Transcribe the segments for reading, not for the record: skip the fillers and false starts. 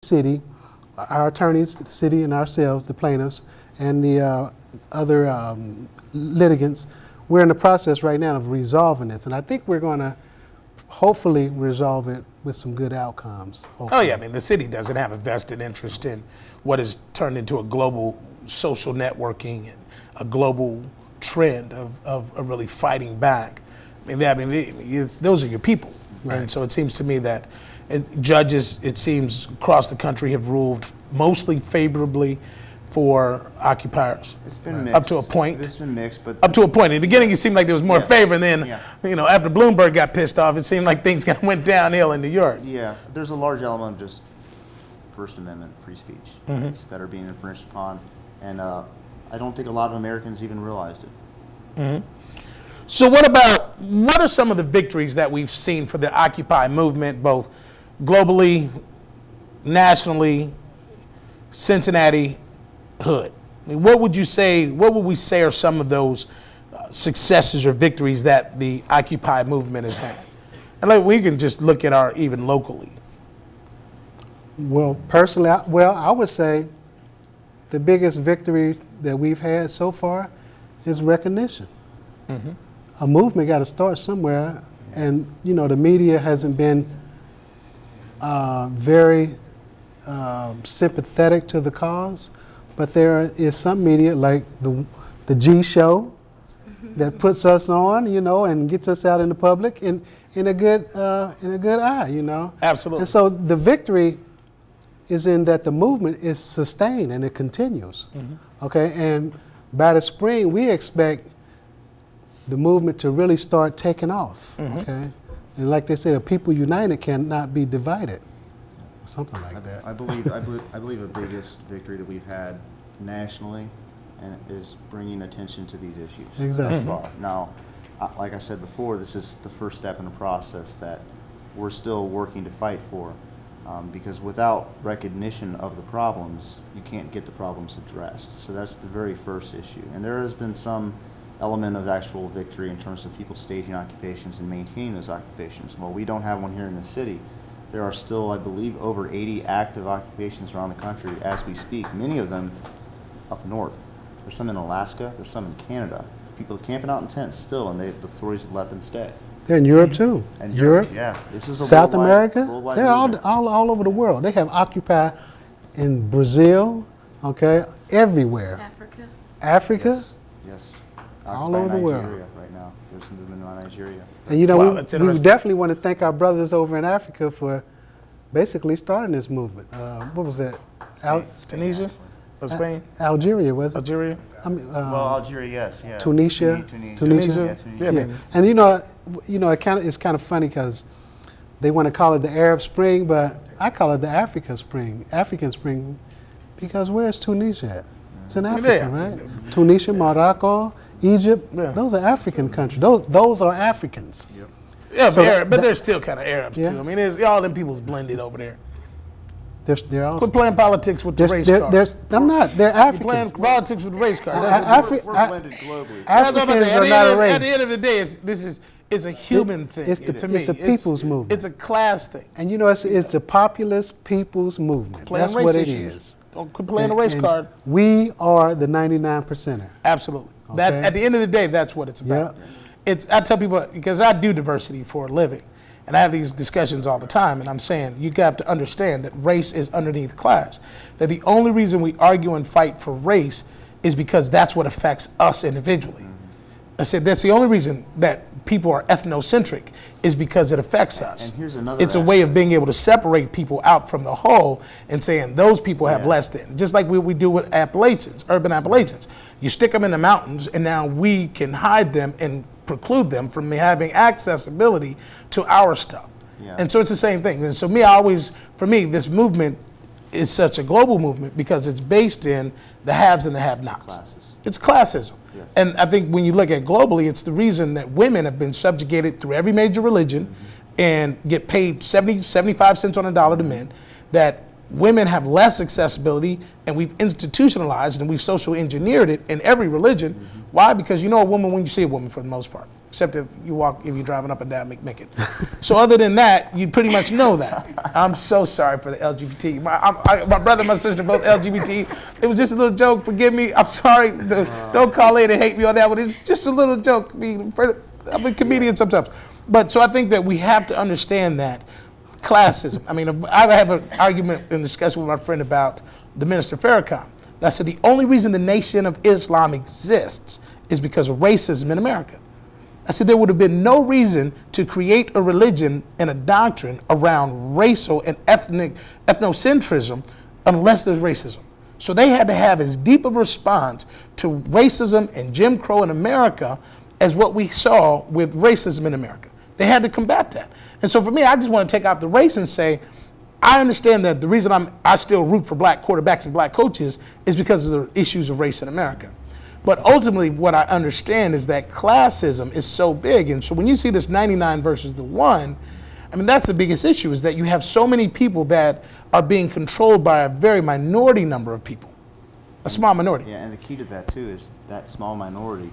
city, our attorneys, the city and ourselves, the plaintiffs, and the other litigants, we're in the process right now of resolving this. And I think we're going to hopefully resolve it with some good outcomes. Hopefully. Oh yeah, I mean the city doesn't have a vested interest in what has turned into a global social networking and a global trend of really fighting back. Those are your people. Right. And so it seems to me that judges, it seems, across the country have ruled mostly favorably for occupiers. It's been mixed. Up to a point. It's been mixed, but up to a point. In the beginning, it seemed like there was more favor, and then, after Bloomberg got pissed off, it seemed like things kind of went downhill in New York. Yeah, there's a large element of just First Amendment free speech that are being infringed upon, and I don't think a lot of Americans even realized it. So what are some of the victories that we've seen for the Occupy movement, both globally, nationally, Cincinnati, hood? I mean, what would we say are some of those successes or victories that the Occupy movement has had? And we can just look at even locally. Well, personally, I would say the biggest victory that we've had so far is recognition. A movement got to start somewhere, and the media hasn't been very sympathetic to the cause, but there is some media like the G Show that puts us on, and gets us out in the public in a good eye, Absolutely. And so the victory is in that the movement is sustained and it continues. Okay, and by the spring we expect the movement to really start taking off. Okay, and like they say, the people united cannot be divided. Something like that. I believe the biggest victory that we've had nationally is bringing attention to these issues. Exactly. Thus far. Now, like I said before, this is the first step in a process that we're still working to fight for, because without recognition of the problems, you can't get the problems addressed. So that's the very first issue. And there has been some element of actual victory in terms of people staging occupations and maintaining those occupations. Well, we don't have one here in the city. There are still, I believe, over 80 active occupations around the country as we speak, many of them up north. There's some in Alaska, there's some in Canada. People are camping out in tents still, and the authorities have let them stay. They're in Europe too. And Europe, yeah. This is a South America, worldwide they're movement. all over the world. They have Occupy in Brazil, okay, everywhere. Africa. Yes. All Occupy over the world. Nigeria right now. There's a movement in Nigeria. And we definitely want to thank our brothers over in Africa for basically starting this movement. What was that? Tunisia? Or Spain? Algeria, was it? Algeria? Algeria, yes, yeah. Tunisia. Tunisia. Yeah, Yeah. And it's kind of funny because they want to call it the Arab Spring, but I call it the African Spring, because where's Tunisia at? It's in Africa, right? Tunisia, Morocco, Egypt, those are African countries. Those are Africans. Yep. Yeah, So but they're still kind of Arabs Yeah. too. I mean, all them people's blended over there. They're all. Quit playing politics with the race card. I'm not. They're You're playing Africans. politics with the race card. We're blended globally. Africans are not a race. At the end of the day, it's a human thing. To me, it's a people's movement. It's a class thing. And it's the populist people's movement. Playing That's race what it issues. is. Don't quit playing the race card. We are the 99%er. Absolutely. Okay. That's at the end of the day. That's what it's about. I tell people, because I do diversity for a living, and I have these discussions all the time, and I'm saying you have to understand that race is underneath class. That the only reason we argue and fight for race is because that's what affects us individually. I said that's the only reason that people are ethnocentric is because it affects us. And here's another it's a way of being able to separate people out from the whole and saying those people have less than. Just like we do with Appalachians, urban Appalachians. You stick them in the mountains and now we can hide them and preclude them from having accessibility to our stuff. Yeah. And so it's the same thing. And so for me, this movement is such a global movement because it's based in the haves and the have-nots. Classes. It's classism. Yes. And I think when you look at globally, it's the reason that women have been subjugated through every major religion and get paid 75 cents on a dollar to men, that women have less accessibility, and we've institutionalized and we've social engineered it in every religion. Why? Because you know a woman when you see a woman for the most part, except if you're driving up and down McMicken. So other than that, you pretty much know that. I'm so sorry for the LGBT. My brother and my sister both LGBT. It was just a little joke. Forgive me. I'm sorry. Don't call in and hate me on that one. It's just a little joke. I'm a comedian sometimes. But so I think that we have to understand that classism. I mean, I have an argument and discussion with my friend about the Minister Farrakhan. I said the only reason the Nation of Islam exists is because of racism in America. I said there would have been no reason to create a religion and a doctrine around racial and ethnocentrism unless there's racism. So they had to have as deep of a response to racism and Jim Crow in America as what we saw with racism in America. They had to combat that. And so for me, I just want to take out the race and say, I understand that the reason I still root for black quarterbacks and black coaches is because of the issues of race in America. But ultimately, what I understand is that classism is so big. And so when you see this 99 versus the 1, I mean, that's the biggest issue, is that you have so many people that are being controlled by a very minority number of people, a small minority. Yeah, and the key to that, too, is that small minority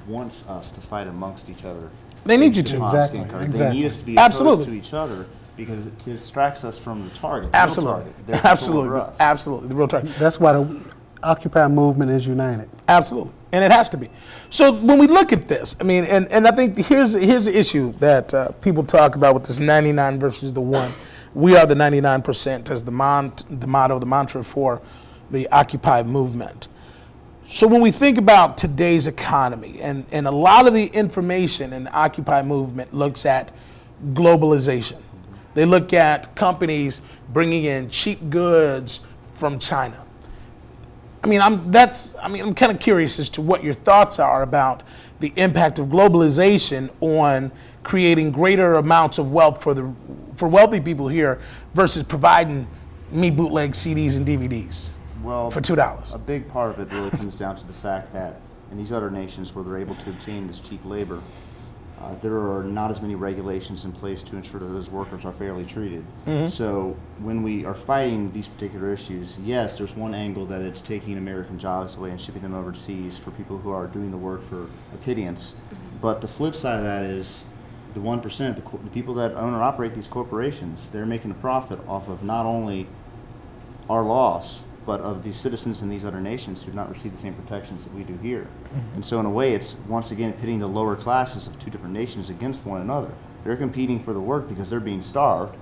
wants us to fight amongst each other. They need you to. Exactly. They need us to be Absolutely. opposed to each other because it distracts us from the target. The Absolutely. real target. They're Absolutely. over us. Absolutely. The real target. That's why the Occupy movement is united. Absolutely. And it has to be. So when we look at this, I mean, and I think here's the issue that people talk about with this 99 versus the 1. We are the 99% as the motto, the mantra for the Occupy movement. So when we think about today's economy, and a lot of the information in the Occupy movement looks at globalization. They look at companies bringing in cheap goods from China. I'm kind of curious as to what your thoughts are about the impact of globalization on creating greater amounts of wealth for wealthy people here versus providing me bootleg CDs and DVDs. Well, for $2. A big part of it really comes down to the fact that in these other nations where they're able to obtain this cheap labor, there are not as many regulations in place to ensure that those workers are fairly treated. So when we are fighting these particular issues, yes, there's one angle that it's taking American jobs away and shipping them overseas for people who are doing the work for a pittance. But the flip side of that is the 1%, the people that own or operate these corporations, they're making a profit off of not only our loss, but of these citizens in these other nations who do not receive the same protections that we do here. And so in a way, it's once again pitting the lower classes of two different nations against one another. They're competing for the work because they're being starved,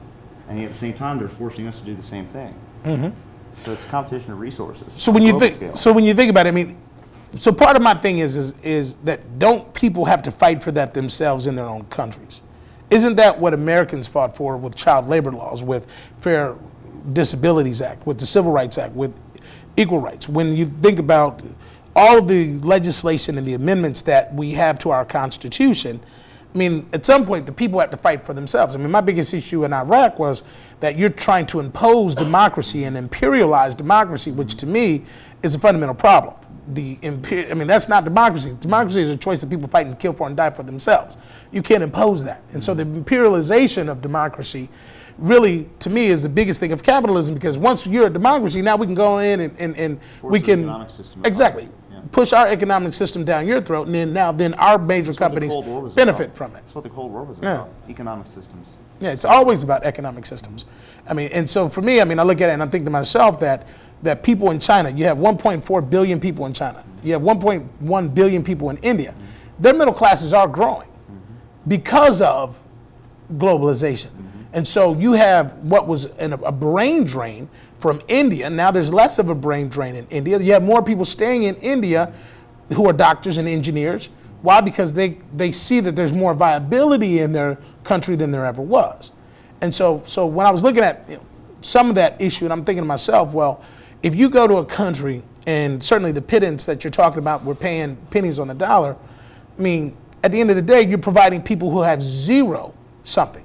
and yet at the same time, they're forcing us to do the same thing. So it's competition of resources. So when you think about it, so part of my thing is that don't people have to fight for that themselves in their own countries? Isn't that what Americans fought for with child labor laws, with Fair Disabilities Act, with the Civil Rights Act, with equal rights? When you think about all of the legislation and the amendments that we have to our Constitution, at some point the people have to fight for themselves. My biggest issue in Iraq was that you're trying to impose democracy and imperialize democracy, which to me is a fundamental problem. That's not democracy. Democracy is a choice that people fight and kill for and die for themselves. You can't impose that. And so the imperialization of democracy really, to me, is the biggest thing of capitalism, because once you're a democracy, now we can go in and we can economic system push our economic system down your throat, and then our major companies benefit from it. That's what the Cold War was about, economic systems. Yeah, it's always about economic systems. And so for me, I look at it and I think to myself that people in China, you have 1.4 billion people in China. You have 1.1 billion people in India. Their middle classes are growing because of globalization. And so you have what was a brain drain from India. Now there's less of a brain drain in India. You have more people staying in India who are doctors and engineers. Why? Because they see that there's more viability in their country than there ever was. And so when I was looking at some of that issue, and I'm thinking to myself, well, if you go to a country, and certainly the pittance that you're talking about, we're paying pennies on the dollar, at the end of the day, you're providing people who have zero something.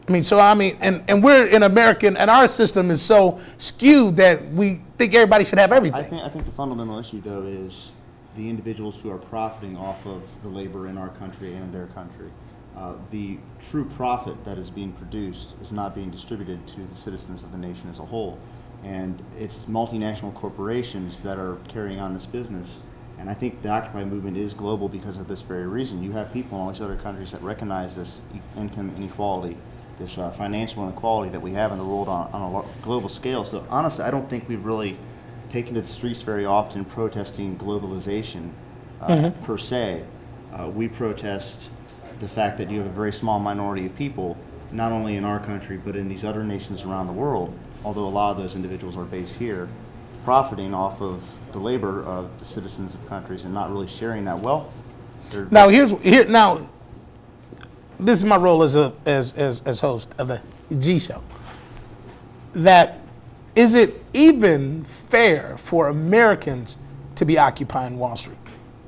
And we're in American, and our system is so skewed that we think everybody should have everything. I think the fundamental issue, though, is the individuals who are profiting off of the labor in our country and in their country. the true profit that is being produced is not being distributed to the citizens of the nation as a whole. And it's multinational corporations that are carrying on this business. And I think the Occupy movement is global because of this very reason. You have people in all these other countries that recognize this income inequality, this financial inequality that we have in the world on a global scale. So honestly, I don't think we've really taken to the streets very often protesting globalization per se. We protest the fact that you have a very small minority of people, not only in our country, but in these other nations around the world, although a lot of those individuals are based here, profiting off of the labor of the citizens of countries and not really sharing that wealth. Now now this is my role as host of the G Show. That is it even fair for Americans to be occupying Wall Street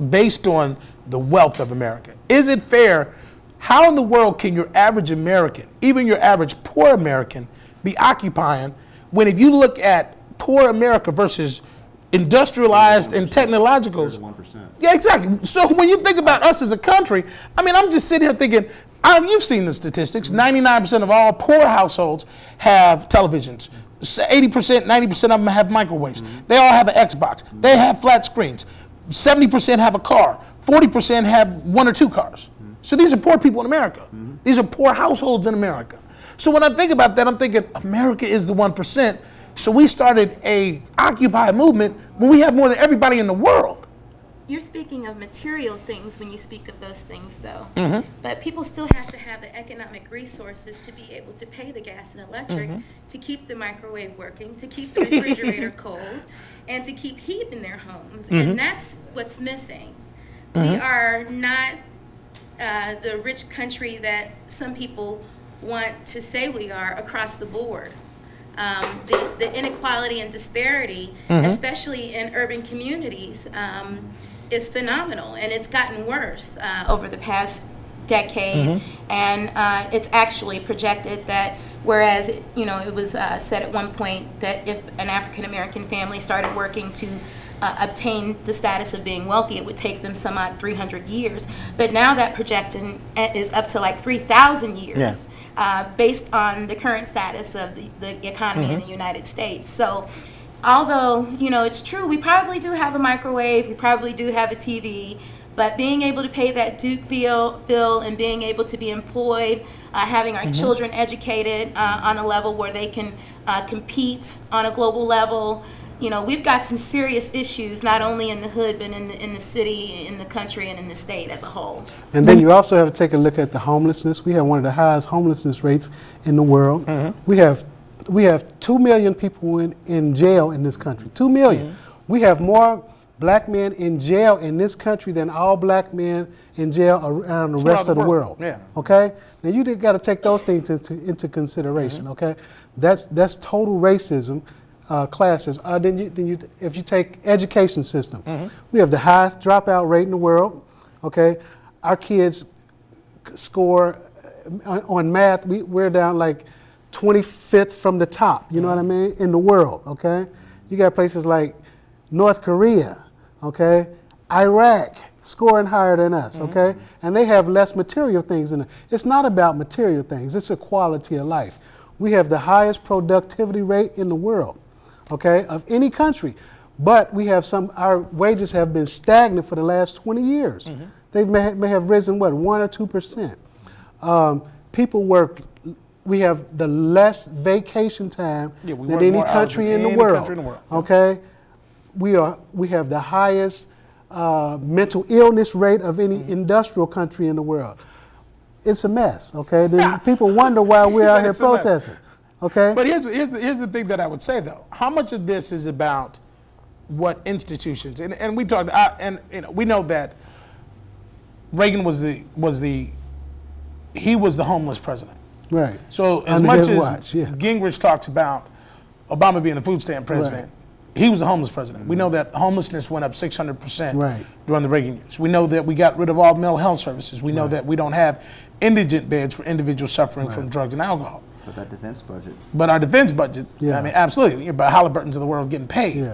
based on the wealth of America? Is it fair? How in the world can your average American, even your average poor American, be occupying when if you look at poor America versus industrialized and technological. 1%. Yeah, exactly. So when you think about us as a country, I mean, I'm just sitting here thinking, you've seen the statistics, 99% of all poor households have televisions. 80%, 90% of them have microwaves. They all have an Xbox. They have flat screens. 70% have a car. 40% have one or two cars. So these are poor people in America. These are poor households in America. So when I think about that, I'm thinking America is the 1%. So we started a Occupy movement when we have more than everybody in the world. You're speaking of material things when you speak of those things, though. But people still have to have the economic resources to be able to pay the gas and electric, to keep the microwave working, to keep the refrigerator cold, and to keep heat in their homes. And that's what's missing. We are not the rich country that some people want to say we are across the board. The inequality and disparity, especially in urban communities, is phenomenal, and it's gotten worse over the past decade. And it's actually projected that whereas it was said at one point that if an African American family started working to obtain the status of being wealthy, it would take them some odd 300 years. But now that projection is up to like 3,000 years. Based on the current status of the economy in the United States. So although, it's true, we probably do have a microwave, we probably do have a TV, but being able to pay that Duke bill and being able to be employed, having our children educated on a level where they can compete on a global level, we've got some serious issues, not only in the hood, but in the city, in the country, and in the state as a whole. And then you also have to take a look at the homelessness. We have one of the highest homelessness rates in the world. We have 2 million people in jail in this country. 2 million. We have more black men in jail in this country than all black men in jail around the rest of the world. Okay? Now you got to take those things into consideration. Okay? That's total racism. Classes. If you take education system, we have the highest dropout rate in the world. Okay, our kids score on math. We're down like 25th from the top. You know what I mean, in the world. Okay, you got places like North Korea. Okay, Iraq scoring higher than us. Okay, and they have less material things in it. It's not about material things. It's a quality of life. We have the highest productivity rate in the world. Okay, of any country, but we have our wages have been stagnant for the last 20 years. They may have risen 1 or 2%. People work. We have the less vacation time than any country in the world. Okay, we have the highest mental illness rate of any industrial country in the world. It's a mess. Okay, people wonder why we're out here protesting. Okay. But here's the thing that I would say though. How much of this is about what institutions and we talked we know that Reagan was the homeless president. Right. So as much as Gingrich talks about Obama being the food stamp president, he was a homeless president. We know that homelessness went up 600% during the Reagan years. We know that we got rid of all mental health services. We know that we don't have indigent beds for individuals suffering from drugs and alcohol. But that defense budget. But our defense budget, I mean, absolutely. But Halliburton's of the world getting paid.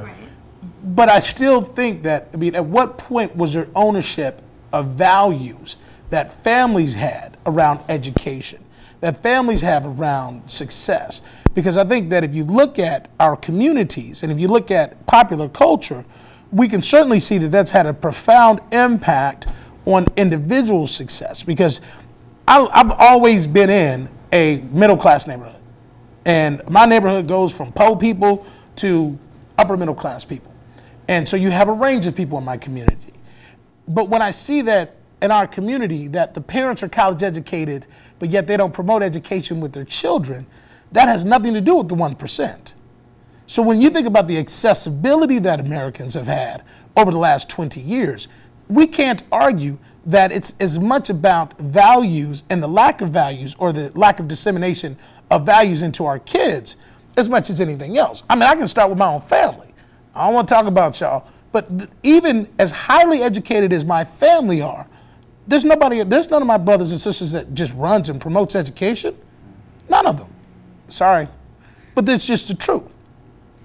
But I still think that, at what point was there ownership of values that families had around education, that families have around success. Because I think that if you look at our communities and if you look at popular culture, we can certainly see that that's had a profound impact on individual success. Because I've always been in a middle-class neighborhood. And my neighborhood goes from poor people to upper middle-class people. And so you have a range of people in my community. But when I see that in our community that the parents are college educated, but yet they don't promote education with their children, that has nothing to do with the 1%. So when you think about the accessibility that Americans have had over the last 20 years, we can't argue that it's as much about values and the lack of values or the lack of dissemination of values into our kids as much as anything else. I mean, I can start with my own family. I don't want to talk about y'all, but even as highly educated as my family are, there's none of my brothers and sisters that just runs and promotes education. None of them. Sorry, but that's just the truth.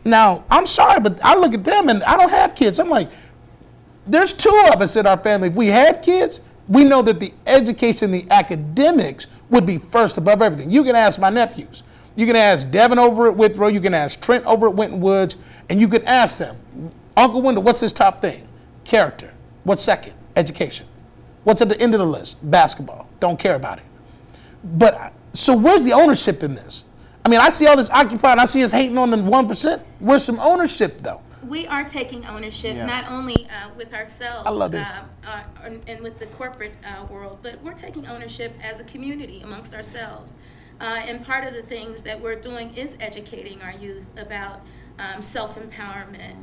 Now, I'm sorry, but I look at them and I don't have kids. I'm like, there's two of us in our family. If we had kids, we know that the education, the academics would be first above everything. You can ask my nephews. You can ask Devin over at Withrow. You can ask Trent over at Winton Woods. And you can ask them, Uncle Wendell, what's his top thing? Character. What's second? Education. What's at the end of the list? Basketball. Don't care about it. But so where's the ownership in this? I mean, I see all this Occupy and I see us hating on the 1%. Where's some ownership, though? We are taking ownership, not only with ourselves I love this. And with the corporate world, but we're taking ownership as a community amongst ourselves. And part of the things that we're doing is educating our youth about self-empowerment,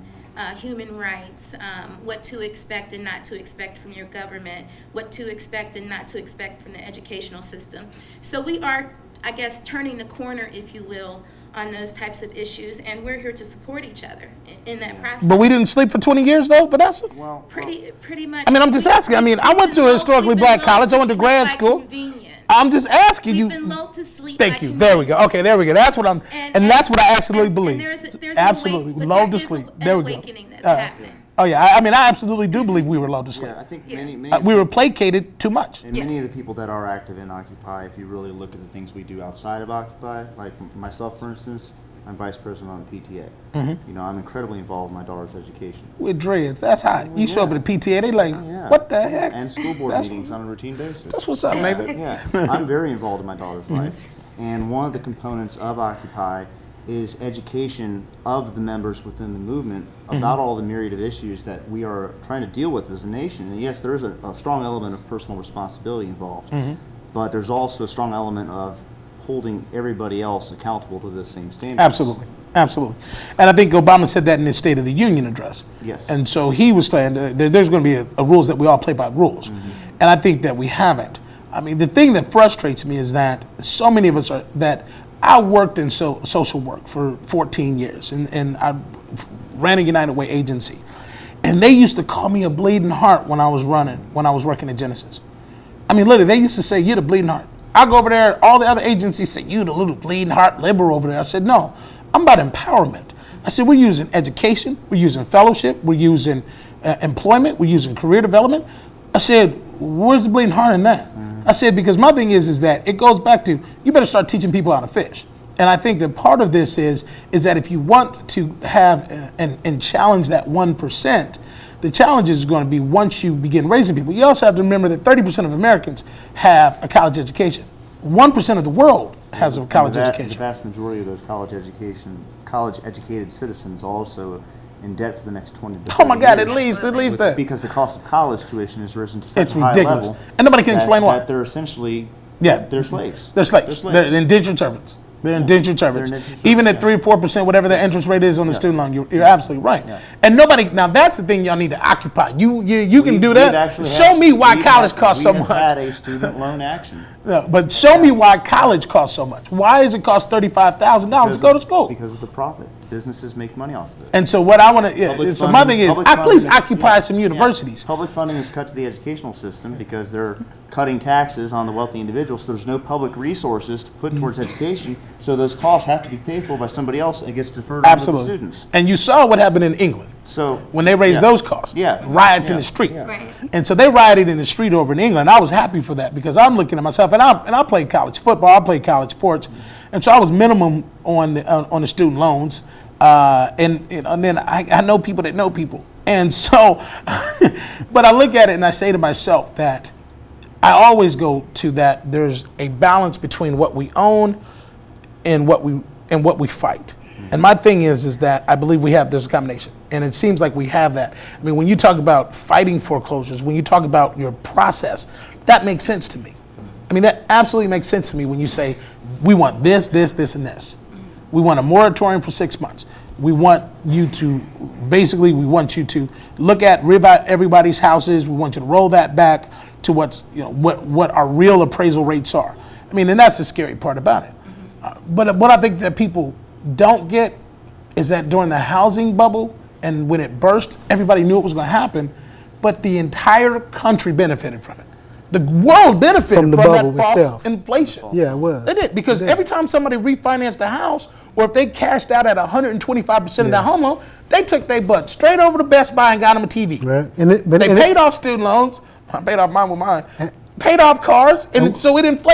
human rights, what to expect and not to expect from your government, what to expect and not to expect from the educational system. So we are, I guess, turning the corner, if you will, on those types of issues, and we're here to support each other in that process. But we didn't sleep for 20 years, though, Vanessa? Well, Pretty much. I mean, I'm just asking. I mean, I went to a historically black college. I went to grad school. I'm just asking you. We've been lulled to sleep. Thank you. There we go. Okay, there we go. That's what I'm, and that's what I absolutely believe. There's absolutely lulled to sleep. There we go. That's happening. Oh yeah, I mean, I absolutely do believe we were lulled to sleep. yeah, I think many We were placated too much. and many of the people that are active in Occupy, if you really look at the things we do outside of Occupy, like myself, for instance, I'm vice president on the PTA. You know, I'm incredibly involved in my daughter's education. With dreads, that's hot. You show up at the PTA, they like, Yeah. what the heck? And school board That's- meetings on a routine basis. That's what's up, nigga. Yeah, I'm very involved in my daughter's life. And one of the components of Occupy is education of the members within the movement about all the myriad of issues that we are trying to deal with as a nation. And yes, there is a strong element of personal responsibility involved, but there's also a strong element of holding everybody else accountable to the same standards. Absolutely, absolutely. And I think Obama said that in his State of the Union address. Yes. And so he was saying that there's going to be a rules that we all play by rules. And I think that we haven't. I mean, the thing that frustrates me is that so many of us are, that I worked in social work for 14 years, and I ran a United Way agency. And they used to call me a bleeding heart when I was working at Genesis. I mean, literally, they used to say, you're the bleeding heart. I go over there, all the other agencies say, you the little bleeding heart liberal over there. I said, no, I'm about empowerment. I said, we're using education, we're using fellowship, we're using employment, we're using career development. I said, where's the bleeding heart in that? I said, because my thing is that it goes back to, you better start teaching people how to fish. And I think that part of this is that if you want to have and challenge that 1%, the challenge is going to be once you begin raising people. You also have to remember that 30% of Americans have a college education. 1% of the world has a college education. The vast majority of those college-educated citizens are also in debt for the next 20 to 30 Oh my God, years. at least that. Because the cost of college tuition has risen to such It's a high ridiculous. level. And nobody can explain why. That they're essentially, Yeah. they're slaves. They're slaves. They're indentured servants. They're indentured servants. They're indentured Even at servants, 3 or 4%, whatever the interest rate is on the student loan, you're absolutely right. Yeah. And nobody, now that's the thing y'all need to occupy. You can do We've that. actually Show had- me why we've college had- costs so We have much. had a student loan action. Yeah, but show me why college costs so much. Why does it cost $35,000 to go to school? Because of the profit. Businesses make money off of it. And so what I want to, Public so my funding- thing is, public please funding- occupy yeah, some yeah. universities. Public funding is cut to the educational system because they're cutting taxes on the wealthy individuals, so there's no public resources to put towards education, so those costs have to be paid for by somebody else, and it gets deferred onto the Absolutely. students. And you saw what happened in England. So when they raised yeah. those costs. Yeah. Riots in Yeah. the street. Yeah. Right. And so they rioted in the street over in England. I was happy for that because I'm looking at myself, and I played college football, I played college sports, and so I was minimum on the student loans, and then I know people that know people, and so, but I look at it and I say to myself that I always go to that there's a balance between what we own and what we fight. And my thing is that I believe there's a combination, and it seems like we have that. I mean, when you talk about fighting foreclosures, when you talk about your process, that makes sense to me. I mean, that absolutely makes sense to me when you say, we want this, this, this, and this. We want a moratorium for 6 months. We want you to look at everybody's houses. We want you to roll that back to what our real appraisal rates are. I mean, and that's the scary part about it. But what I think that people don't get is that during the housing bubble and when it burst, everybody knew it was going to happen, but the entire country benefited from it. The world benefited From the that bubble false itself. inflation. Yeah, it was. They did, because every time somebody refinanced a house, or if they cashed out at 125% of their home loan, they took their butt straight over to Best Buy and got them a TV. Right. They paid off student loans. I paid off mine with mine. Paid off cars, and so it inflated.